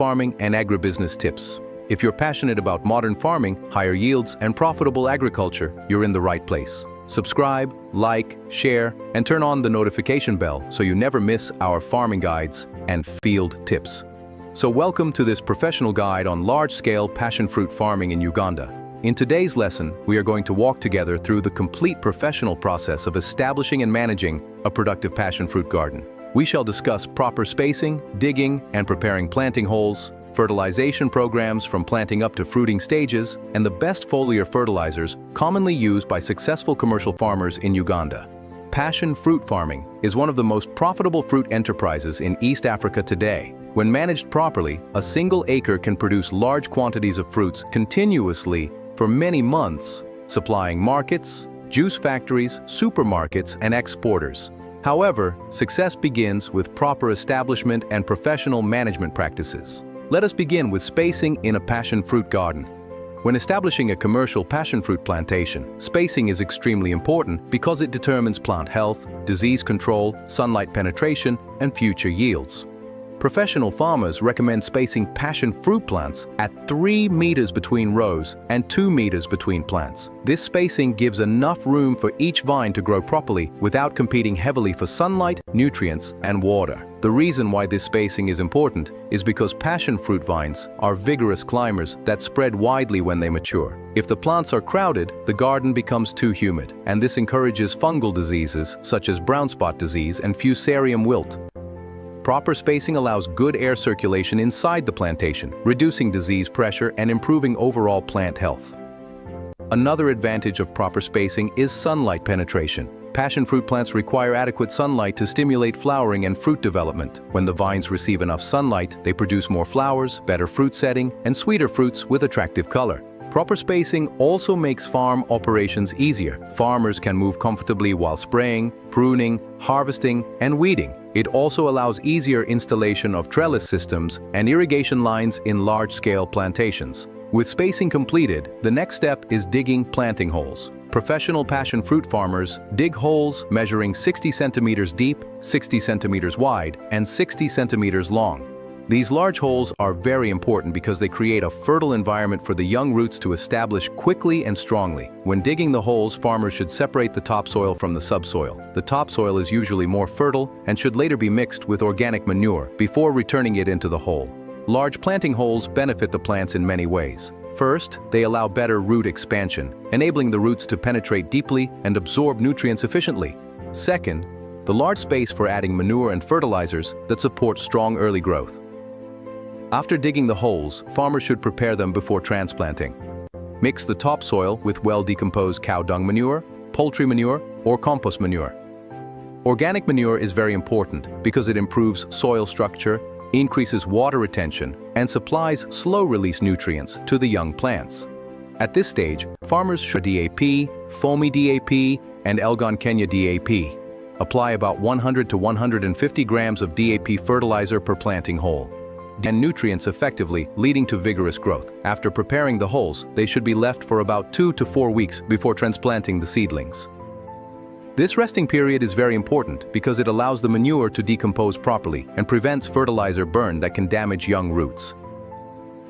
farming and agribusiness tips. If you're passionate about modern farming, higher yields, and profitable agriculture, you're in the right place. Subscribe, like, share, and turn on the notification bell so you never miss our farming guides and field tips. So welcome to this professional guide on large-scale passion fruit farming in Uganda. In today's lesson, we are going to walk together through the complete professional process of establishing and managing a productive passion fruit garden. We shall discuss proper spacing, digging, and preparing planting holes, fertilization programs from planting up to fruiting stages, and the best foliar fertilizers commonly used by successful commercial farmers in Uganda. Passion fruit farming is one of the most profitable fruit enterprises in East Africa today. When managed properly, a single acre can produce large quantities of fruits continuously for many months, supplying markets, juice factories, supermarkets, and exporters. However, success begins with proper establishment and professional management practices. Let us begin with spacing in a passion fruit garden. When establishing a commercial passion fruit plantation, spacing is extremely important because it determines plant health, disease control, sunlight penetration, and future yields. Professional farmers recommend spacing passion fruit plants at 3 meters between rows and 2 meters between plants. This spacing gives enough room for each vine to grow properly without competing heavily for sunlight, nutrients, and water. The reason why this spacing is important is because passion fruit vines are vigorous climbers that spread widely when they mature. If the plants are crowded, the garden becomes too humid, and this encourages fungal diseases such as brown spot disease and fusarium wilt. Proper spacing allows good air circulation inside the plantation, reducing disease pressure and improving overall plant health. Another advantage of proper spacing is sunlight penetration. Passion fruit plants require adequate sunlight to stimulate flowering and fruit development. When the vines receive enough sunlight, they produce more flowers, better fruit setting, and sweeter fruits with attractive color. Proper spacing also makes farm operations easier. Farmers can move comfortably while spraying, pruning, harvesting, and weeding. It also allows easier installation of trellis systems and irrigation lines in large-scale plantations. With spacing completed, the next step is digging planting holes. Professional passion fruit farmers dig holes measuring 60 centimeters deep, 60 centimeters wide, and 60 centimeters long. These large holes are very important because they create a fertile environment for the young roots to establish quickly and strongly. When digging the holes, farmers should separate the topsoil from the subsoil. The topsoil is usually more fertile and should later be mixed with organic manure before returning it into the hole. Large planting holes benefit the plants in many ways. First, they allow better root expansion, enabling the roots to penetrate deeply and absorb nutrients efficiently. Second, the large space for adding manure and fertilizers that support strong early growth. After digging the holes, farmers should prepare them before transplanting. Mix the topsoil with well-decomposed cow dung manure, poultry manure, or compost manure. Organic manure is very important because it improves soil structure, increases water retention, and supplies slow-release nutrients to the young plants. At this stage, farmers should DAP, foamy DAP, and Elgon Kenya DAP. Apply about 100 to 150 grams of DAP fertilizer per planting hole and nutrients effectively, leading to vigorous growth. After preparing the holes, they should be left for about 2 to 4 weeks before transplanting the seedlings. This resting period is very important because it allows the manure to decompose properly and prevents fertilizer burn that can damage young roots.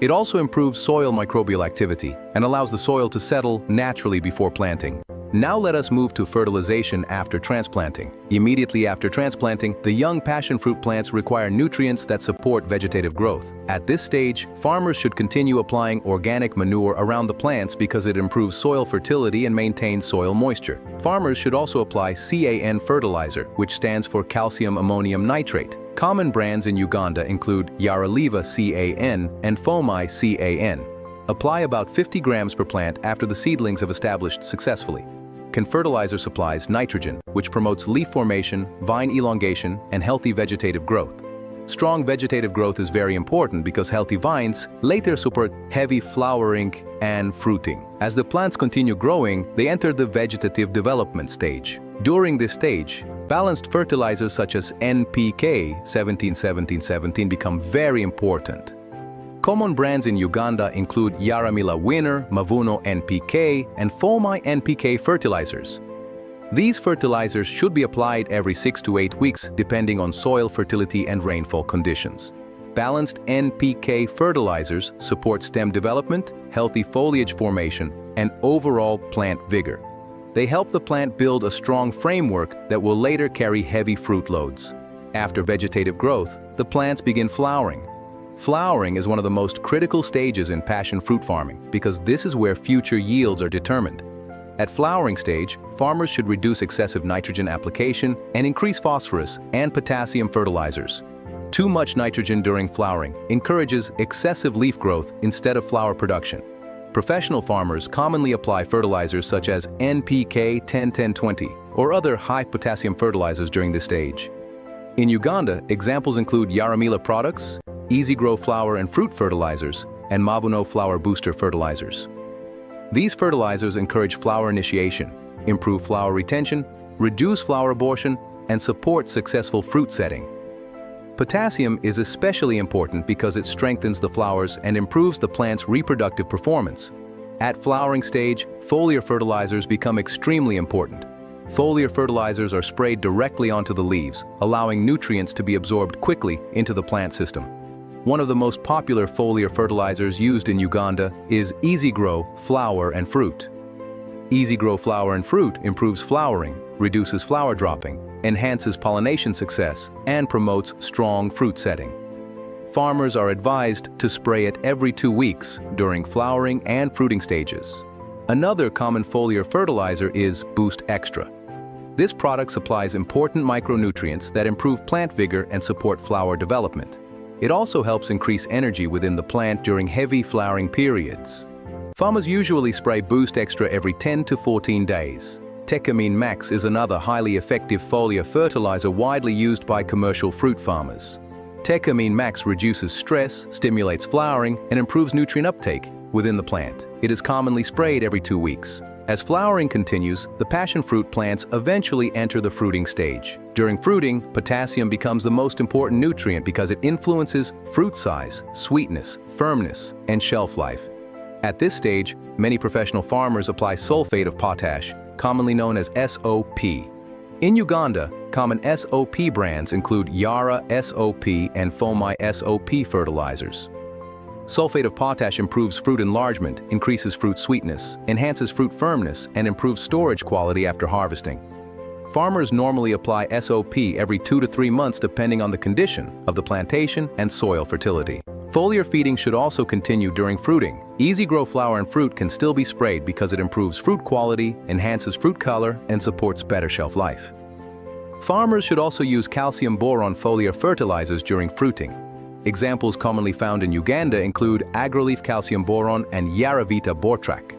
It also improves soil microbial activity and allows the soil to settle naturally before planting. Now let us move to fertilization after transplanting. Immediately after transplanting, the young passion fruit plants require nutrients that support vegetative growth. At this stage, farmers should continue applying organic manure around the plants because it improves soil fertility and maintains soil moisture. Farmers should also apply CAN fertilizer, which stands for calcium ammonium nitrate. Common brands in Uganda include Yaraliva CAN and Fomi CAN. Apply about 50 grams per plant after the seedlings have established successfully. Fertilizer supplies nitrogen, which promotes leaf formation, vine elongation, and healthy vegetative growth. Strong vegetative growth is very important because healthy vines later support heavy flowering and fruiting. As the plants continue growing, they enter the vegetative development stage. During this stage, balanced fertilizers such as NPK 17-17-17 become very important. Common brands in Uganda include Yaramila Winner, Mavuno NPK, and Fomi NPK fertilizers. These fertilizers should be applied every 6 to 8 weeks depending on soil fertility and rainfall conditions. Balanced NPK fertilizers support stem development, healthy foliage formation, and overall plant vigor. They help the plant build a strong framework that will later carry heavy fruit loads. After vegetative growth, the plants begin flowering. Flowering is one of the most critical stages in passion fruit farming because this is where future yields are determined. At flowering stage, farmers should reduce excessive nitrogen application and increase phosphorus and potassium fertilizers. Too much nitrogen during flowering encourages excessive leaf growth instead of flower production. Professional farmers commonly apply fertilizers such as NPK 10-10-20 or other high potassium fertilizers during this stage. In Uganda, examples include Yaramila products, Easy Grow flower and fruit fertilizers, and Mavuno flower booster fertilizers. These fertilizers encourage flower initiation, improve flower retention, reduce flower abortion, and support successful fruit setting. Potassium is especially important because it strengthens the flowers and improves the plant's reproductive performance. At flowering stage, foliar fertilizers become extremely important. Foliar fertilizers are sprayed directly onto the leaves, allowing nutrients to be absorbed quickly into the plant system. One of the most popular foliar fertilizers used in Uganda is Easy Grow flower and fruit. Easy Grow flower and fruit improves flowering, reduces flower dropping, enhances pollination success, and promotes strong fruit setting. Farmers are advised to spray it every 2 weeks during flowering and fruiting stages. Another common foliar fertilizer is Boost Extra. This product supplies important micronutrients that improve plant vigor and support flower development. It also helps increase energy within the plant during heavy flowering periods. Farmers usually spray Boost Extra every 10 to 14 days. Tecamine Max is another highly effective foliar fertilizer widely used by commercial fruit farmers. Tecamine Max reduces stress, stimulates flowering, and improves nutrient uptake within the plant. It is commonly sprayed every 2 weeks. As flowering continues, the passion fruit plants eventually enter the fruiting stage. During fruiting, potassium becomes the most important nutrient because it influences fruit size, sweetness, firmness, and shelf life. At this stage, many professional farmers apply sulfate of potash, commonly known as SOP. In Uganda, common SOP brands include Yara SOP and Fomai SOP fertilizers. Sulfate of potash improves fruit enlargement, increases fruit sweetness, enhances fruit firmness, and improves storage quality after harvesting. Farmers normally apply SOP every 2 to 3 months depending on the condition of the plantation and soil fertility. Foliar feeding should also continue during fruiting. Easy Grow flower and fruit can still be sprayed because it improves fruit quality, enhances fruit color, and supports better shelf life. Farmers should also use calcium boron foliar fertilizers during fruiting. Examples commonly found in Uganda include Agraleaf calcium boron and Yaravita Bortrac.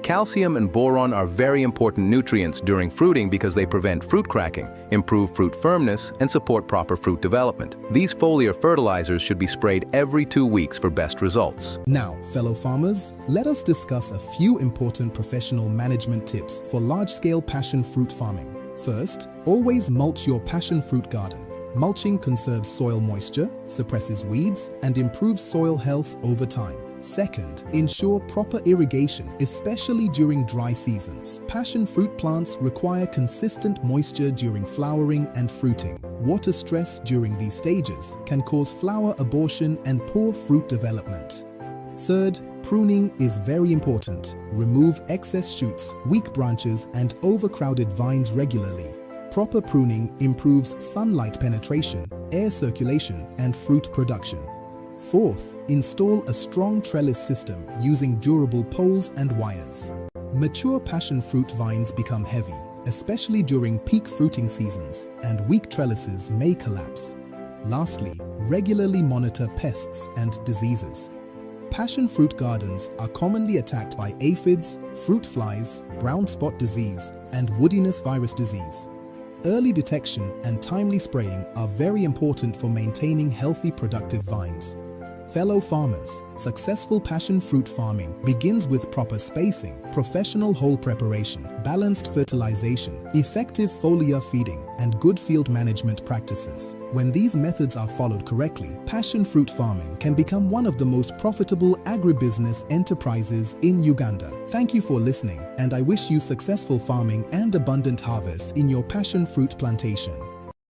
Calcium and boron are very important nutrients during fruiting because they prevent fruit cracking, improve fruit firmness, and support proper fruit development. These foliar fertilizers should be sprayed every 2 weeks for best results. Now, fellow farmers, let us discuss a few important professional management tips for large-scale passion fruit farming. First, always mulch your passion fruit garden. Mulching conserves soil moisture, suppresses weeds, and improves soil health over time. Second, ensure proper irrigation, especially during dry seasons. Passion fruit plants require consistent moisture during flowering and fruiting. Water stress during these stages can cause flower abortion and poor fruit development. Third, pruning is very important. Remove excess shoots, weak branches, and overcrowded vines regularly. Proper pruning improves sunlight penetration, air circulation, and fruit production. Fourth, install a strong trellis system using durable poles and wires. Mature passion fruit vines become heavy, especially during peak fruiting seasons, and weak trellises may collapse. Lastly, regularly monitor pests and diseases. Passion fruit gardens are commonly attacked by aphids, fruit flies, brown spot disease, and woodiness virus disease. Early detection and timely spraying are very important for maintaining healthy, productive vines. Fellow farmers, successful passion fruit farming begins with proper spacing, professional hole preparation, balanced fertilization, effective foliar feeding, and good field management practices. When these methods are followed correctly, passion fruit farming can become one of the most profitable agribusiness enterprises in Uganda. Thank you for listening, and I wish you successful farming and abundant harvest in your passion fruit plantation.